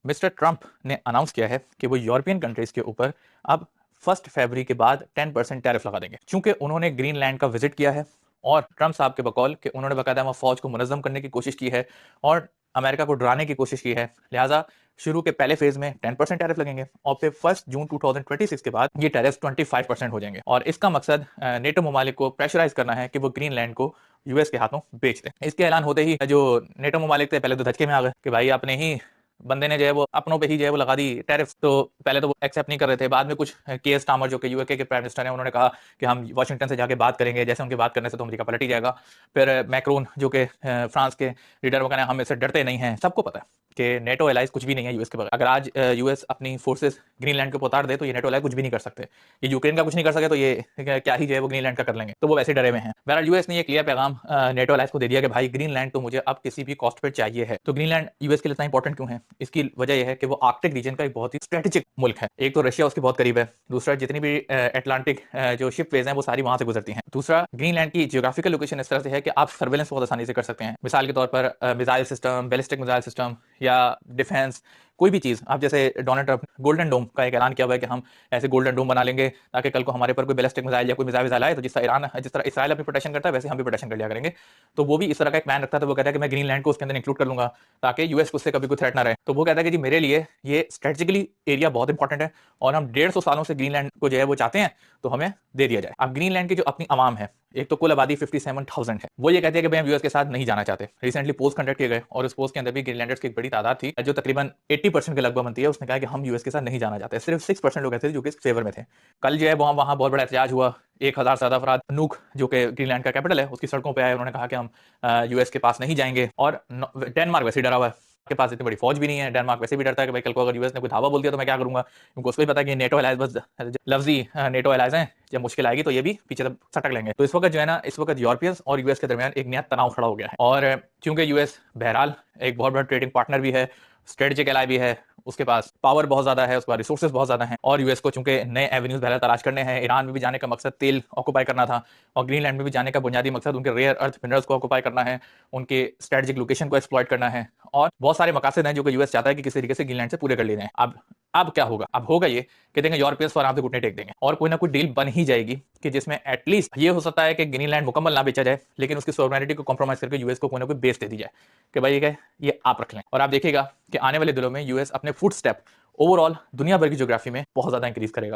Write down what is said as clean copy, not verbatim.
Mister Trump ने announce किया है कि वो यूरोपियन कंट्रीज के ऊपर अब 1 फरवरी के बाद 10% टैरिफ लगा देंगे, चूंकि उन्होंने ग्रीनलैंड का विजिट किया है और ट्रंप साहब के बकौल कि उन्होंने बाकायदा वहाँ फौज को मुनज़्ज़म करने की कोशिश की है और अमेरिका को डराने की कोशिश की है। लिहाजा शुरू के पहले फेज में 10% टैरिफ लगेंगे और फिर 1 जून 2026 के बाद ये टैरिफ 25% हो जाएंगे और इसका मकसद नेटो ममालिक को प्रेशराइज करना है कि वो ग्रीनलैंड को यूएस के हाथों बेच दें। इसके ऐलान होते ही जो नेटो ममालिक थे पहले तो धचके में आ गए कि भाई आपने ही बंदे ने जो है वो अपनों पे ही जो है वो लगा दी टैरिफ। तो पहले तो वो एक्सेप्ट नहीं कर रहे थे, बाद में कुछ केयर स्टार्मर जो कि यूके के प्राइम मिनिस्टर हैं उन्होंने कहा कि हम वाशिंगटन से जाके बात करेंगे, जैसे उनकी बात करने से तो अमेरिका पलट ही जाएगा। फिर मैक्रोन जो कि फ्रांस के लीडर वो कहना हम इससे डरते नहीं हैं। सबको पता है कि नेटो एलाइज कुछ भी नहीं है यूएस के बगैर। अगर आज यूएस अपनी फोर्सेस ग्रीनलैंड के ऊपर उतार दे तो ये नेटो एलाइज कुछ भी नहीं कर सकते। ये यूक्रेन का कुछ नहीं कर सके तो ये क्या ही जो है वो ग्रीनलैंड का कर लेंगे, तो वो वैसे डरे हुए हैं। बहरहाल यूएस ने ये क्लियर पैगाम नेटो एलाइज को दे दिया कि भाई ग्रीनलैंड तो मुझे अब किसी भी कॉस्ट पर चाहिए है। तो ग्रीनलैंड यूएस के लिए इतना इंपॉर्टेंट क्यों है? इसकी वजह यह है कि वो आर्कटिक रीजन का एक बहुत ही स्ट्रेटेजिक मुल्क है। एक तो रशिया उसके बहुत करीब है, दूसरा जितनी भी अटलांटिक जो शिप वेज हैं वो सारी वहां से गुजरती हैं। दूसरा ग्रीनलैंड की जियोग्राफिकल लोकेशन इस तरह से है कि आप सर्वेलेंस बहुत आसानी से कर सकते हैं। मिसाल के तौर पर missile system, ballistic missile system या डिफेंस, कोई भी चीज आप जैसे डोनाल्ड ट्रंप गोल्डन डोम का एक ऐलान किया हुआ है कि हम ऐसे गोल्डन डोम बना लेंगे ताकि कल को हमारे पर कोई बैलिस्टिक मिसाइल या कोई मिसाइल आए तो जिस तरह इसराइल अपनी प्रोटेक्शन करता है वैसे हम भी प्रोटेक्शन कर लिया करेंगे। तो वो भी इस तरह का एक प्लान रखता है। तो वो कहता है कि मैं ग्रीनलैंड को उसके अंदर इंक्लूड कर लूंगा ताकि यूएस को उससे कभी कोई थ्रेट ना रहे। तो वो कहता है कि जी मेरे लिए ये स्ट्रेटेजिकली एरिया बहुत इंपॉर्टेंट है और हम 150 सालों से ग्रीनलैंड को जो है वो चाहते हैं, तो हमें दे दिया जाए। अब ग्रीनलैंड की जो अपनी आवाम है, एक तो कुल आबादी 57,000 है, वो ये कहते हैं कि भाई हम यूएस के साथ नहीं जाना चाहते। रिसेंटली पोस्ट कंडक्ट किए गए और उस पोस्ट के अंदर भी ग्रीनलैंडर्स की एक बड़ी तादाद थी जो तकरीबन 80% के लगभग बनती है। उसने कहा कि हम यूएस के साथ नहीं जाना चाहते। सिर्फ 6% लोग ऐसे थे जो कि इस फेवर में थे। कल जो है वहां बहुत बड़ा एहतजाज हुआ। 1,000 से ज्यादा अफराद नूक जो कि ग्रीनलैंड का कैपिटल है उसकी सड़कों पर आए। उन्होंने कहा कि हम यूएस के पास नहीं जाएंगे। और डेनमार्क वैसे डरा हुआ है, के पास इतनी बड़ी फौज भी नहीं है। डेनमार्क वैसे भी डरता है कि भाई कल को अगर यूएस ने कोई धावा बोल दिया तो मैं क्या करूंगा, क्योंकि उसको भी पता है कि नेटो अलायंस बस लफ्जी नेटो अलायंस हैं, जब मुश्किल आएगी तो ये भी पीछे तक सटक लेंगे। तो इस वक्त जो है ना, इस वक्त यूरोपियंस और यूएस के दरमियान एक नया तनाव खड़ा हो गया है। और क्योंकि यूएस बहरहाल एक बहुत बड़ा ट्रेडिंग पार्टनर भी है, स्ट्रेटेजिक एलाई भी है, उसके पास पावर बहुत ज्यादा है, उसके पास रिसोर्सेज बहुत ज्यादा हैं और यूएस को चूंकि नए एवेन्यूज पहले तलाश करने हैं। ईरान में भी जाने का मकसद तेल ऑक्युपाई करना था और ग्रीनलैंड में भी जाने का बुनियादी मकसद उनके रेयर अर्थ मिनरल्स को ऑक्युपाई करना है, उनके स्ट्रेटेजिक लोकेशन को एक्सप्लॉइट करना है और बहुत सारे मकासद हैं जो कि यूएस चाहता है कि किसी तरीके से ग्रीनलैंड से पूरे कर लिए जाएं। अब क्या होगा? अब होगा ये कि देंगे यूरोपियंस पर आराम से घुटने टेक देंगे और कोई ना कोई डील बन ही जाएगी कि जिसमें एटलीस्ट ये हो सकता है कि ग्रीनलैंड मुकम्मल ना बेचा जाए लेकिन उसकी सॉवरेनिटी को कॉम्प्रोमाइज करके यूएस को कोई ना कोई बेस दे दी जाए कि भाई ये आप रख लें। और आप देखिएगा कि आने वाले दिनों में यूएस अपने फुट स्टेप ओवरऑल दुनिया भर की ज्योग्राफी में बहुत ज्यादा इंक्रीज करेगा।